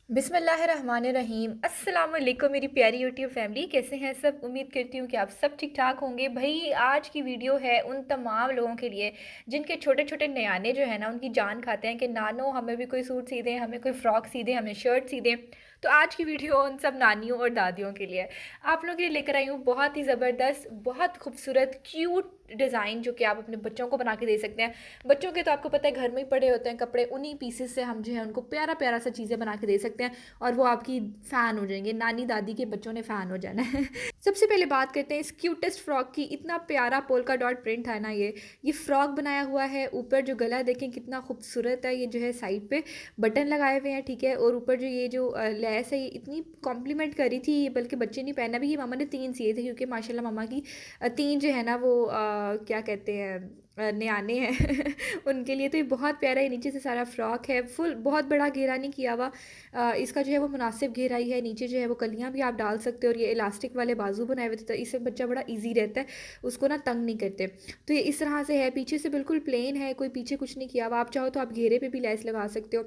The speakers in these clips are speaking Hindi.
बिस्मिल्लाहिर्रहमानिर्रहीम। अस्सलाम वालेकुम मेरी प्यारी यूट्यूब फैमिली, कैसे हैं सब। उम्मीद करती हूँ कि आप सब ठीक ठाक होंगे। भाई आज की वीडियो है उन तमाम लोगों के लिए जिनके छोटे छोटे न्याने जो है ना उनकी जान खाते हैं कि नानो हमें भी कोई सूट सी दें, हमें कोई फ़्रॉक सी दें, हमें शर्ट सी दें। तो आज की वीडियो उन सब नानियों और दादियों के लिए आप लोगों के लिए लेकर आई हूँ। बहुत ही ज़बरदस्त, बहुत खूबसूरत, क्यूट डिज़ाइन जो कि आप अपने बच्चों को बना के दे सकते हैं। बच्चों के तो आपको पता है घर में ही पड़े होते हैं कपड़े, उन्हीं पीसेस से हम जो है उनको प्यारा प्यारा सा चीज़ें बना के दे सकते हैं और वो आपकी फ़ैन हो जाएंगे। नानी दादी के बच्चों ने फ़ैन हो जाना है। सबसे पहले बात करते हैं इस क्यूटेस्ट फ्रॉक की। इतना प्यारा पोल्का डॉट प्रिंट है ना ये फ्रॉक बनाया हुआ है। ऊपर जो गला देखें कितना खूबसूरत है। ये जो है साइड पे बटन लगाए हुए हैं, ठीक है। और ऊपर जो ये जो लेस है ये इतनी कॉम्प्लीमेंट करी थी, बल्कि बच्चे नहीं पहना भी। ये मामा ने 3 सिए थे क्योंकि माशाल्लाह मामा की 3 जो है ना वो क्या कहते हैं न्याने हैं। उनके लिए तो ये बहुत प्यारा है। नीचे से सारा फ्रॉक है, फुल बहुत बड़ा घेरा नहीं किया हुआ। इसका जो है वो मुनासिब घेराई है। नीचे जो है वो कलियाँ भी आप डाल सकते हो और ये इलास्टिक वाले बाजू बनाए हुए थे तो इससे बच्चा बड़ा ईजी रहता है, उसको ना तंग नहीं करते। तो ये इस तरह से है, पीछे से बिल्कुल प्लेन है, कोई पीछे कुछ नहीं किया हुआ। आप चाहो तो आप घेरे पे भी लेस लगा सकते हो,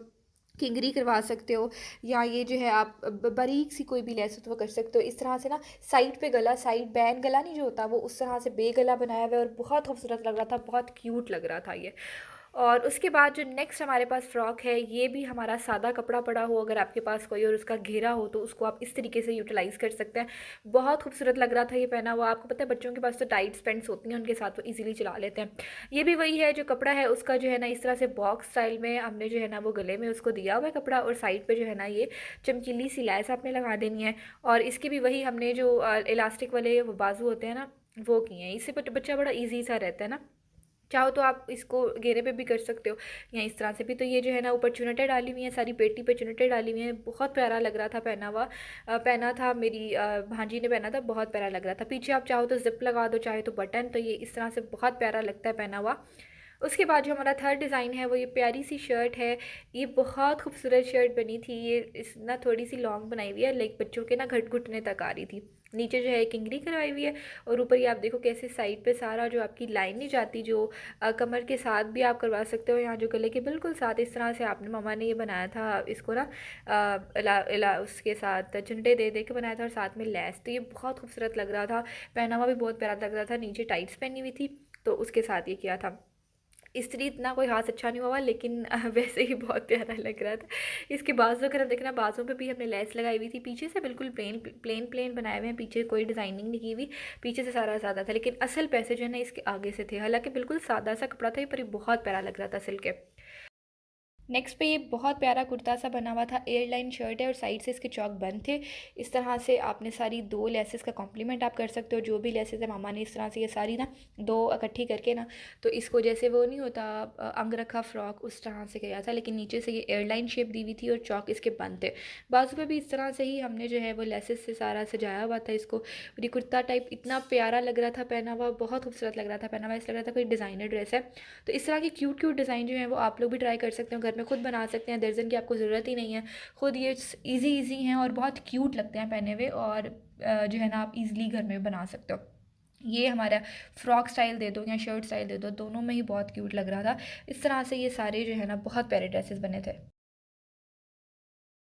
किंगरी करवा सकते हो, या ये जो है आप बारीक सी कोई भी लेस हो तो वो कर सकते हो। इस तरह से ना साइड पे गला, साइड बैन गला नहीं जो होता वो उस तरह से बे गला बनाया हुआ है और बहुत खूबसूरत लग रहा था, बहुत क्यूट लग रहा था ये। और उसके बाद जो नेक्स्ट हमारे पास फ़्रॉक है, ये भी हमारा सादा कपड़ा पड़ा हो अगर आपके पास कोई और उसका घेरा हो तो उसको आप इस तरीके से यूटिलाइज़ कर सकते हैं। बहुत खूबसूरत लग रहा था ये पहना हुआ। आपको पता है बच्चों के पास तो टाइट पैंट्स होती हैं, उनके साथ वो इजीली चला लेते हैं। ये भी वही है, जो कपड़ा है उसका जो है ना इस तरह से बॉक्स स्टाइल में हमने जो है ना वो गले में उसको दिया हुआ है कपड़ा, और साइड पे जो है ना ये चमकीली सी लैस आपने लगा देनी है। और इसके भी वही हमने जो इलास्टिक वाले वो बाजू होते हैं ना वो किए हैं। इससे बच्चा बड़ा ईजी सा रहता है ना। चाहो तो आप इसको घेरे पे भी कर सकते हो या इस तरह से भी। तो ये जो है ना ऊपर चुनटें डाली हुई हैं, सारी पेटी पे चुनटें डाली हुई हैं, बहुत प्यारा लग रहा था पहना हुआ। पहना था मेरी भांजी ने पहना था, बहुत प्यारा लग रहा था। पीछे आप चाहो तो जिप लगा दो, चाहे तो बटन। तो ये इस तरह से बहुत प्यारा लगता है पहना हुआ। उसके बाद जो हमारा थर्ड डिज़ाइन है वो ये प्यारी सी शर्ट है। ये बहुत खूबसूरत शर्ट बनी थी। ये इस ना थोड़ी सी लॉन्ग बनाई हुई है, लाइक बच्चों के ना घुटने तक आ रही थी। नीचे जो है किंगरी करवाई हुई है और ऊपर ये आप देखो कैसे साइड पे सारा जो आपकी लाइन नहीं जाती, जो कमर के साथ भी आप करवा सकते हो, यहाँ जो गले के बिल्कुल साथ इस तरह से आपने मामा ने ये बनाया था इसको ना उसके साथ चुनटे दे दे के बनाया था और साथ में लैस। तो ये बहुत खूबसूरत लग रहा था, पहनावा भी बहुत प्यारा लग रहा था। नीचे टाइट्स पहनी हुई थी तो उसके साथ ये किया था। इस्त्री इतना कोई हाथ अच्छा नहीं हुआ लेकिन वैसे ही बहुत प्यारा लग रहा था। इसके बाजू अगर हम देखना, बाजू पे भी हमने लेस लगाई हुई थी। पीछे से बिल्कुल प्लेन प्लेन प्लेन बनाए हुए हैं, पीछे कोई डिज़ाइनिंग नहीं की हुई। पीछे से सारा सादा था लेकिन असल पैसे जो है ना इसके आगे से थे। हालांकि बिल्कुल सादा सा कपड़ा था ये, पर ये बहुत प्यारा लग रहा था सिल्क के। नेक्स्ट पे ये बहुत प्यारा कुर्ता सा बना हुआ था, एयरलाइन शर्ट है और साइड से इसके चौक बंद थे। इस तरह से आपने सारी 2 लेसेस का कॉम्प्लीमेंट आप कर सकते हो। जो भी लेसेस है मामा ने इस तरह से ये सारी ना 2 इकट्ठी करके ना, तो इसको जैसे वो नहीं होता अंग रखा फ्रॉक उस तरह से किया था, लेकिन नीचे से ये एयरलाइन शेप दी हुई थी और चौक इसके बंद थे। बाजू पे भी इस तरह से ही हमने जो है वो लेसेस से सारा सजाया हुआ था इसको। और ये कुर्ता टाइप इतना प्यारा लग रहा था पहना हुआ, बहुत खूबसूरत लग रहा था पहना हुआ। इस लग रहा था कोई डिज़ाइनर ड्रेस है। तो इस तरह की क्यूट क्यूट डिज़ाइन जो है वो आप लोग भी ट्राई कर सकते हो, घर में खुद बना सकते हैं। दर्जन की आपको ज़रूरत ही नहीं है, खुद ये इजी इजी हैं और बहुत क्यूट लगते हैं पहने हुए। और जो है ना आप इजीली घर में बना सकते हो। ये हमारा फ्रॉक स्टाइल दे दो या शर्ट स्टाइल दे दो, दोनों में ही बहुत क्यूट लग रहा था। इस तरह से ये सारे जो है ना बहुत प्यारे ड्रेसेस बने थे।